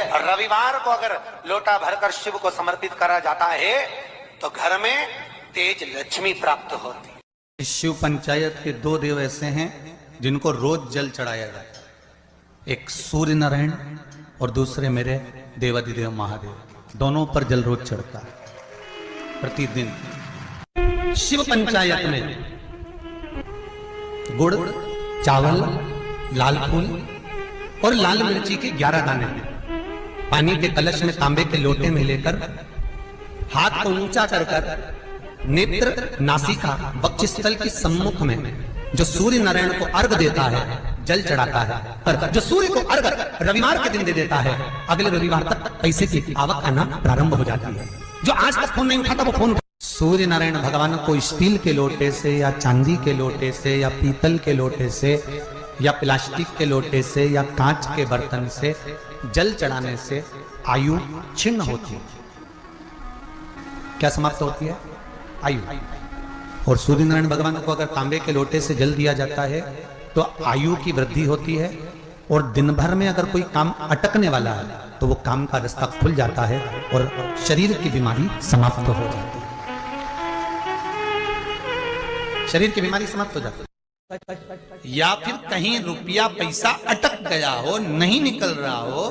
रविवार को अगर लोटा भरकर शिव को समर्पित करा जाता है तो घर में तेज लक्ष्मी प्राप्त होती है। शिव पंचायत के दो देव ऐसे हैं जिनको रोज जल चढ़ाया जाता है, एक सूर्य नारायण और दूसरे मेरे देवाधिदेव महादेव, दोनों पर जल रोज चढ़ता है प्रतिदिन। शिव पंचायत में गुड़, चावल, लाल फूल और लाल मिर्ची के 11 दाने पानी के कलश में तांबे के लोटे में लेकर हाथ को ऊंचा कर नेत्र, नासिका, वक्षस्थल के सम्मुख में जो सूर्य नारायण को अर्घ देता है, जल चढ़ाता है, पर जो सूर्य को अर्घ रविवार के दिन दे देता है, अगले रविवार तक पैसे की आवक आना प्रारंभ हो जाती है। जो आज तक फोन नहीं उठाता वो फोन। सूर्य नारायण भगवान को स्टील के लोटे से या चांदी के लोटे से या पीतल के लोटे से या प्लास्टिक के लोटे से या कांच के बर्तन से जल चढ़ाने से आयु छिन्न होती है। क्या समाप्त होती है? आयु। और सूर्य नारायण भगवान को अगर तांबे के लोटे से जल दिया जाता है तो आयु की वृद्धि होती है, और दिन भर में अगर कोई काम अटकने वाला है तो वो काम का रास्ता खुल जाता है और शरीर की बीमारी समाप्त हो जाती है। शरीर की बीमारी समाप्त हो जाती है। या फिर कहीं रुपया पैसा अटक गया हो, नहीं निकल रहा हो,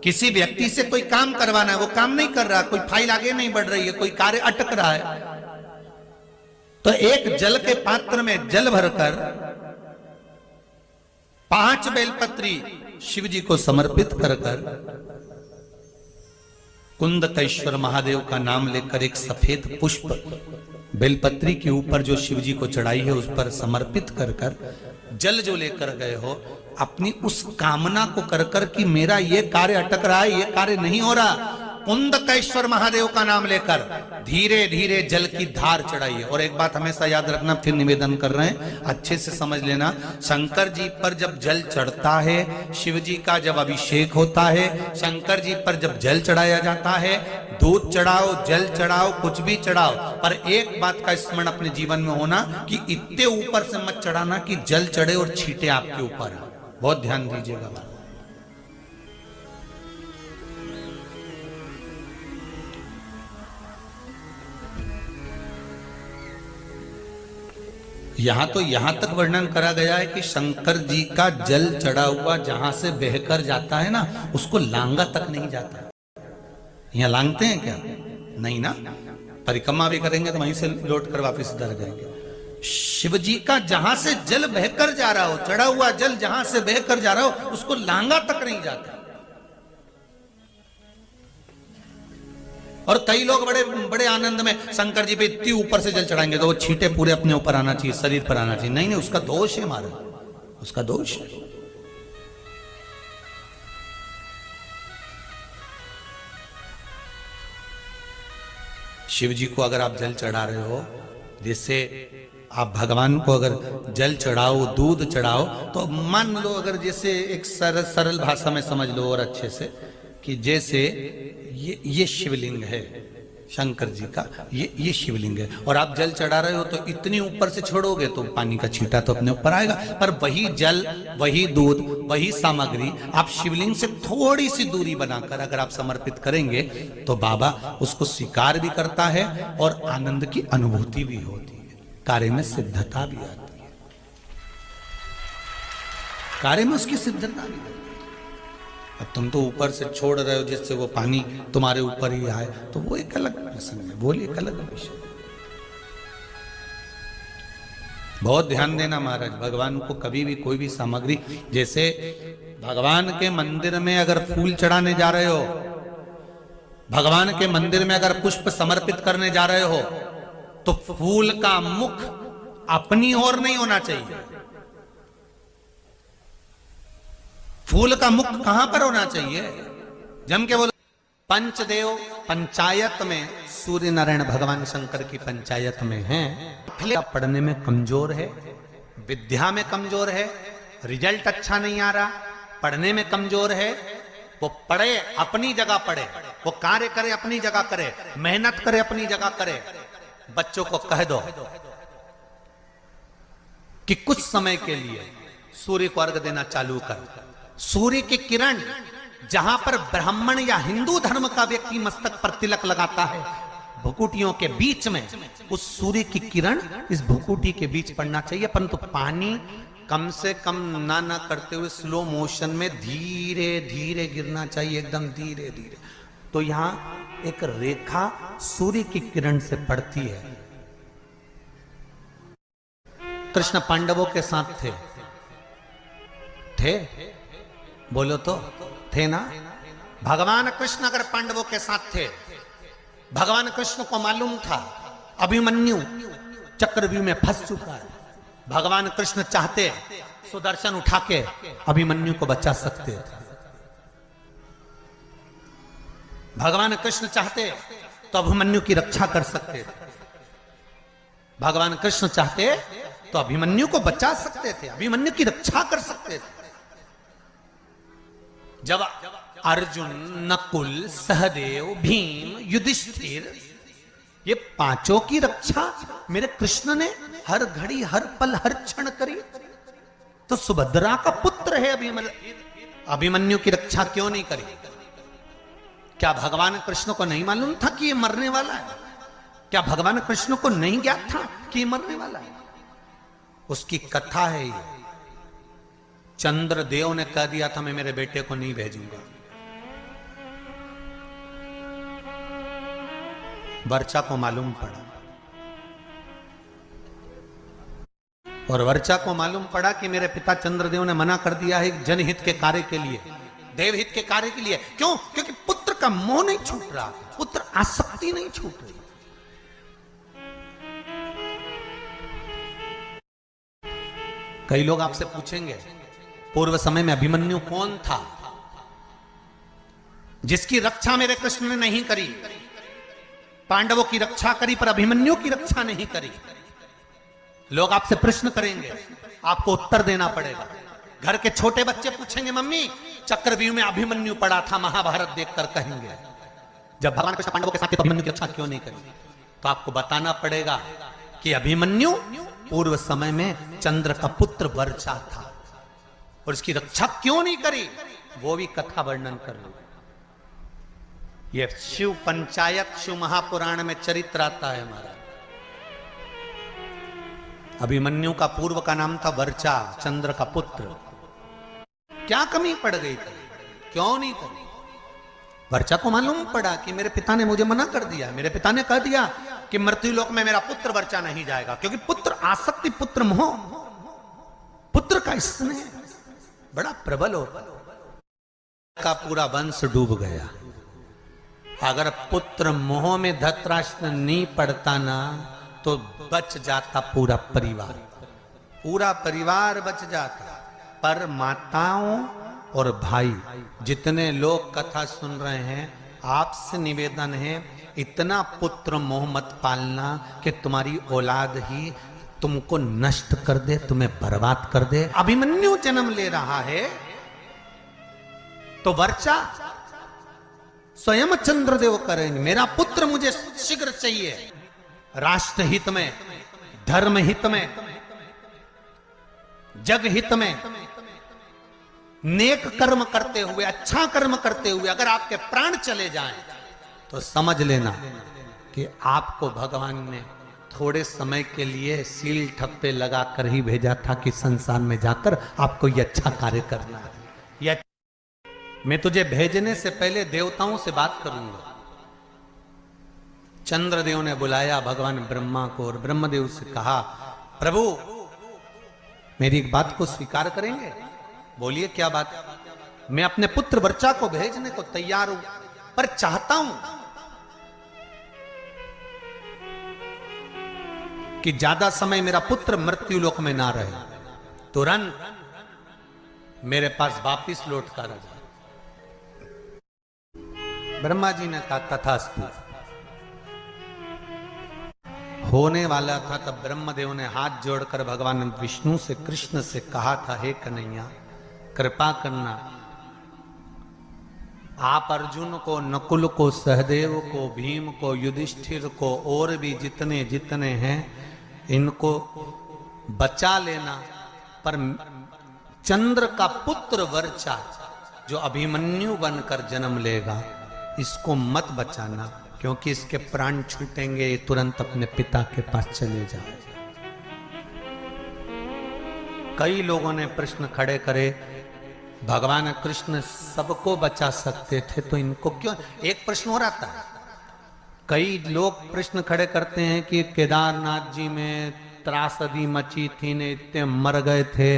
किसी व्यक्ति से कोई काम करवाना है, वो काम नहीं कर रहा, कोई फाइल आगे नहीं बढ़ रही है, कोई कार्य अटक रहा है, तो एक जल के पात्र में जल भरकर 5 बेलपत्री शिव जी को समर्पित कर कुंदकेश्वर महादेव का नाम लेकर एक सफेद पुष्प बेलपत्री के ऊपर जो शिव जी को चढ़ाई है उस पर समर्पित कर जल जो लेकर गए हो, अपनी उस कामना को कर कि मेरा ये कार्य अटक रहा है, ये कार्य नहीं हो रहा, कुंदकेश्वर महादेव का नाम लेकर धीरे धीरे जल की धार चढ़ाइए। और एक बात हमेशा याद रखना, फिर निवेदन कर रहे हैं, अच्छे से समझ लेना, शंकर जी पर जब जल चढ़ता है, शिव जी का जब अभिषेक होता है, शंकर जी पर जब जल चढ़ाया जाता है, दूध चढ़ाओ, जल चढ़ाओ, कुछ भी चढ़ाओ, पर एक बात का स्मरण अपने जीवन में होना कि इतने ऊपर से मत चढ़ाना कि जल चढ़े और छींटे आपके ऊपर। बहुत ध्यान दीजिएगा। यहां तो यहां तक वर्णन करा गया है कि शंकर जी का जल चढ़ा हुआ जहां से बहकर जाता है ना, उसको लांगा तक नहीं जाता। यहां लांगते हैं क्या? नहीं ना, परिक्रमा भी करेंगे तो वहीं से लौट कर वापस इधर जाएंगे। शिव जी का जहां से जल बहकर जा रहा हो, चढ़ा हुआ जल जहां से बहकर जा रहा हो, उसको लांगा तक नहीं जाता। और कई लोग बड़े बड़े आनंद में शंकर जी पे इतनी ऊपर से जल चढ़ाएंगे तो वो छींटे पूरे अपने ऊपर आना चाहिए, शरीर पर आना चाहिए। नहीं नहीं, उसका दोष है हमारा, उसका दोष है। शिव जी को अगर आप जल चढ़ा रहे हो, जैसे आप भगवान को अगर जल चढ़ाओ, दूध चढ़ाओ, तो मान लो अगर जैसे एक सरल भाषा में समझ लो और अच्छे से, कि जैसे ये शिवलिंग है शंकर जी का, ये शिवलिंग है, और आप जल चढ़ा रहे हो तो इतनी ऊपर से छोड़ोगे तो पानी का छींटा तो अपने ऊपर आएगा, पर वही जल, वही दूध, वही सामग्री आप शिवलिंग से थोड़ी सी दूरी बनाकर अगर आप समर्पित करेंगे तो बाबा उसको स्वीकार भी करता है और आनंद की अनुभूति भी होती है, कार्य में सिद्धता भी आती है, कार्य में उसकी सिद्धता भी। अब तुम तो ऊपर से छोड़ रहे हो जिससे वो पानी तुम्हारे ऊपर ही आए, तो वो एक अलग प्रसंग है, वो एक अलग विषय। बहुत ध्यान देना महाराज, भगवान को कभी भी कोई भी सामग्री, जैसे भगवान के मंदिर में अगर फूल चढ़ाने जा रहे हो, भगवान के मंदिर में अगर पुष्प समर्पित करने जा रहे हो, तो फूल का मुख अपनी ओर नहीं होना चाहिए। फूल का मुख कहां पर होना चाहिए? जम के बोलो। पंचदेव पंचायत में सूर्य नारायण भगवान शंकर की पंचायत में हैं। पढ़ने में कमजोर है, विद्या में कमजोर है, रिजल्ट अच्छा नहीं आ रहा, पढ़ने में कमजोर है, वो पढ़े अपनी जगह पढ़े, वो कार्य करे अपनी जगह करे, मेहनत करे अपनी जगह करे। बच्चों को कह दो कि कुछ समय के लिए सूर्य को अर्घ देना चालू कर। सूर्य की किरण जहां पर ब्राह्मण या हिंदू धर्म का व्यक्ति मस्तक पर तिलक लगाता है, भुकुटियों के बीच में उस सूर्य की किरण इस भुकुटी के बीच पड़ना चाहिए, परंतु पानी कम से कम ना करते हुए स्लो मोशन में धीरे धीरे गिरना चाहिए, एकदम धीरे धीरे। तो यहां एक रेखा सूर्य की किरण से पड़ती है। कृष्ण पांडवों के साथ थे बोलो तो थे ना। भगवान कृष्ण अगर पांडवों के साथ थे, भगवान कृष्ण को मालूम था अभिमन्यु चक्रव्यूह में फंस चुका है, भगवान कृष्ण चाहते सुदर्शन उठा के अभिमन्यु को बचा सकते थे। भगवान कृष्ण चाहते तो अभिमन्यु की रक्षा कर सकते थे, भगवान कृष्ण चाहते तो अभिमन्यु को बचा सकते थे, अभिमन्यु की रक्षा कर सकते थे। जब अर्जुन, नकुल, सहदेव, भीम, युधिष्ठिर, ये पांचों की रक्षा मेरे कृष्ण ने हर घड़ी, हर पल, हर क्षण करी, तो सुभद्रा का पुत्र है अभिमन्यु की रक्षा क्यों नहीं करी? क्या भगवान कृष्ण को नहीं मालूम था कि ये मरने वाला है? क्या भगवान कृष्ण को नहीं ज्ञात था कि ये मरने वाला है? उसकी कथा है ये। चंद्रदेव ने कह दिया था मैं मेरे बेटे को नहीं भेजूंगा। वर्चा को मालूम पड़ा, और वर्चा को मालूम पड़ा कि मेरे पिता चंद्रदेव ने मना कर दिया है जनहित के कार्य के लिए, देवहित के कार्य के लिए। क्यों? क्योंकि पुत्र का मोह नहीं छूट रहा, पुत्र आसक्ति नहीं छूट रही। कई लोग आपसे पूछेंगे पूर्व समय में अभिमन्यु कौन था जिसकी रक्षा मेरे कृष्ण ने नहीं करी? पांडवों की रक्षा करी पर अभिमन्यु की रक्षा नहीं करी। लोग आपसे प्रश्न करेंगे, आपको उत्तर देना पड़ेगा। घर के छोटे बच्चे पूछेंगे मम्मी चक्रव्यूह में अभिमन्यु पड़ा था, महाभारत देखकर कहेंगे जब भगवान कृष्ण पांडवों के साथ तो अभिमन्यु की रक्षा क्यों नहीं करी? तो आपको बताना पड़ेगा कि अभिमन्यु पूर्व समय में चंद्र का पुत्र वर्चा था और इसकी रक्षा क्यों नहीं करी, वो भी कथा वर्णन कर रहे। ये शिव पंचायत, शिव महापुराण में चरित्र आता है हमारा। अभिमन्यु का पूर्व का नाम था वर्चा, चंद्र का पुत्र। क्या कमी पड़ गई थी, क्यों नहीं करी? वर्चा को मालूम पड़ा कि मेरे पिता ने मुझे मना कर दिया, मेरे पिता ने कह दिया कि मृत्युलोक में मेरा पुत्र वर्चा नहीं जाएगा, क्योंकि पुत्र आसक्ति, पुत्र मोह, पुत्र का स्नेह बड़ा प्रबल हो का पूरा वंश डूब गया। अगर पुत्र मोह में धृतराष्ट्र नहीं पड़ता ना तो बच जाता पूरा परिवार, पूरा परिवार बच जाता। पर माताओं और भाई जितने लोग कथा सुन रहे हैं, आपसे निवेदन है इतना पुत्र मोह मत पालना कि तुम्हारी औलाद ही तुमको नष्ट कर दे, तुम्हें बर्बाद कर दे। अभिमन्यु जन्म ले रहा है तो वर्चा स्वयं चंद्रदेव करेंगे, मेरा पुत्र मुझे शीघ्र चाहिए। राष्ट्र हित में, धर्म हित में, जग हित में, नेक कर्म करते हुए, अच्छा कर्म करते हुए अगर आपके प्राण चले जाएं तो समझ लेना कि आपको भगवान ने थोड़े समय के लिए सील ठप्पे लगाकर ही भेजा था कि संसार में जाकर आपको ये अच्छा कार्य करना है। यह मैं तुझे भेजने से पहले देवताओं से बात करूंगा। चंद्रदेव ने बुलाया भगवान ब्रह्मा को और ब्रह्मदेव से कहा प्रभु मेरी एक बात को स्वीकार करेंगे? बोलिए क्या बात? मैं अपने पुत्र वर्चा को भेजने को तैयार हूं, पर चाहता हूं कि ज्यादा समय मेरा पुत्र मृत्युलोक में ना रहे, तुरंत मेरे पास वापिस लौट कर आ जाए। ब्रह्मा जी ने कहा तथास्तु। होने वाला था तब ब्रह्मदेव ने हाथ जोड़कर भगवान विष्णु से, कृष्ण से कहा था हे कन्हैया कृपा करना, आप अर्जुन को, नकुल को, सहदेव को, भीम को, युधिष्ठिर को और भी जितने जितने हैं इनको बचा लेना, पर चंद्र का पुत्र वर्चा जो अभिमन्यु बनकर जन्म लेगा, इसको मत बचाना, क्योंकि इसके प्राण छूटेंगे, ये तुरंत अपने पिता के पास चले जाए। कई लोगों ने प्रश्न खड़े करे, भगवान कृष्ण सबको बचा सकते थे तो इनको क्यों? एक प्रश्न और आता है, कई लोग प्रश्न खड़े करते हैं कि केदारनाथ जी में त्रासदी मची थी, ने इतने मर गए थे,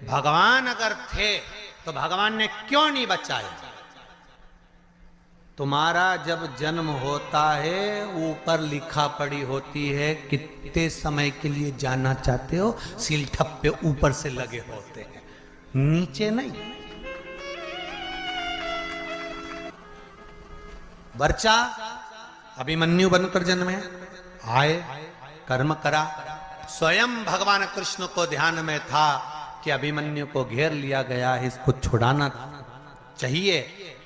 भगवान अगर थे तो भगवान ने क्यों नहीं बचाया? तुम्हारा जब जन्म होता है ऊपर लिखा पड़ी होती है कितने समय के लिए जाना चाहते हो, सील ठप्पे ऊपर से लगे होते हैं, नीचे नहीं। बच्चा अभिमन्यु बनकर जन्मे, आए, कर्म करा, स्वयं भगवान कृष्ण को ध्यान में था कि अभिमन्यु को घेर लिया गया है, इसको छुड़ाना चाहिए,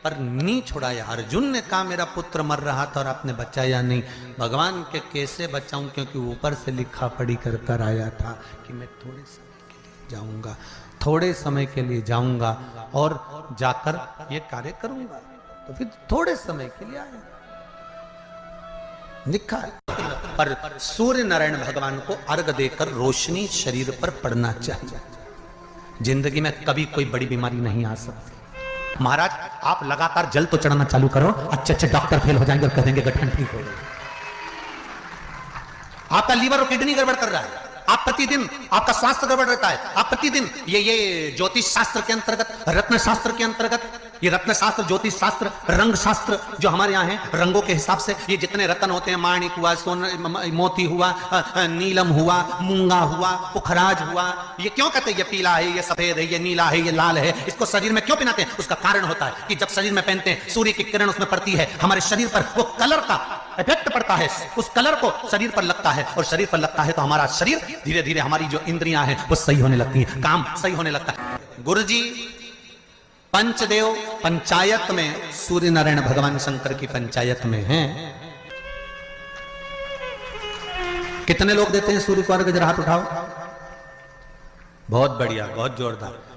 पर नहीं छुड़ाया। अर्जुन ने कहा मेरा पुत्र मर रहा था और आपने बचाया नहीं। भगवान के कैसे बचाऊं, क्योंकि ऊपर से लिखा पढ़ी कर आया था कि मैं थोड़े समय के लिए जाऊंगा, थोड़े समय के लिए जाऊंगा और जाकर ये कार्य करूंगा। तो फिर थोड़े समय के लिए आया, लिखा है। पर सूर्य नारायण भगवान को अर्घ देकर रोशनी शरीर पर पड़ना चाहिए। जिंदगी में कभी कोई बड़ी बीमारी नहीं आ सकती। महाराज आप लगातार जल तो चढ़ाना चालू करो, अच्छे अच्छे डॉक्टर फेल हो जाएंगे और कह देंगे गठन ठीक हो गया। आपका लीवर और किडनी गड़बड़ कर रहा है, आप प्रतिदिन आपका स्वास्थ्य गड़बड़ रहता है, आप प्रतिदिन ये ज्योतिष शास्त्र के अंतर्गत, रत्न शास्त्र के अंतर्गत, ये रत्न शास्त्र, ज्योतिष शास्त्र, रंग शास्त्र जो हमारे यहाँ है, रंगों के हिसाब से ये जितने रत्न होते हैं, माणिक हुआ, सोना, मोती हुआ, नीलम हुआ, मूंगा हुआ, पुखराज हुआ, ये क्यों कहते हैं ये पीला है, ये सफेद है, ये नीला है, ये लाल है, इसको शरीर में क्यों पहनाते हैं? उसका कारण होता है कि जब शरीर में पहनते हैं सूर्य की किरण उसमें पड़ती है, हमारे शरीर पर वो कलर का इफेक्ट पड़ता है, उस कलर को शरीर पर लगता है और शरीर पर लगता है तो हमारा शरीर धीरे धीरे, हमारी जो इंद्रियां हैं वो सही होने लगती हैं, काम सही होने लगता है। गुरुजी पंचदेव पंचायत में, सूर्य नारायण भगवान शंकर की पंचायत में हैं। कितने लोग देते हैं सूर्य को अर्घ? जरा हाथ उठाओ। बहुत बढ़िया, बहुत जोरदार।